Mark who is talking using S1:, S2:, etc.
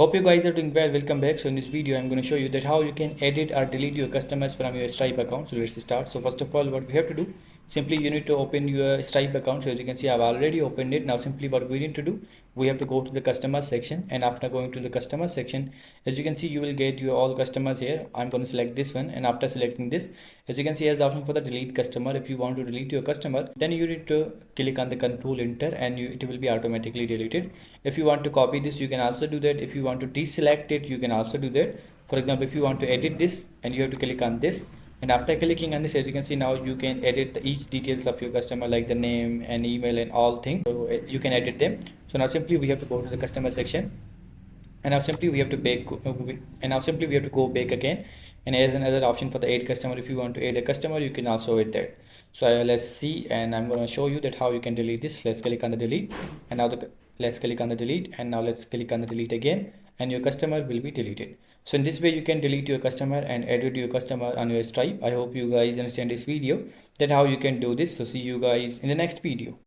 S1: Hope you guys are doing well. Welcome back. So in this video, I'm going to show you that how you can edit or delete your customers from your Stripe account. So let's start. So first of all, what we have to do, simply you need to open your Stripe account. So as you can see, I've already opened it. Now simply what we need to do, we have to go to the customer section, and after going to the customer section, as you can see, you will get your all customers here. I'm going to select this one, and after selecting this, as you can see, has the option for the delete customer. If you want to delete your customer, then you need to click on the control enter, and it will be automatically deleted. If you want to copy this, you can also do that. If you want to deselect it, you can also do that. For example, if you want to edit this, and you have to click on this, and after clicking on this, as you can see, now you can edit each details of your customer, like the name and email and all things. So you can edit them. So now simply we have to go to the customer section, and now simply we have to go back again, and there's another option for the add customer. If you want to add a customer, you can also add that. So let's see, and I'm going to show you that how you can delete this. Let's click on the delete, and now let's click on the delete, and now let's click on the delete again, and your customer will be deleted. So in this way you can delete your customer and edit your customer on your Stripe. I hope you guys understand this video, that how you can do this. So see you guys in the next video.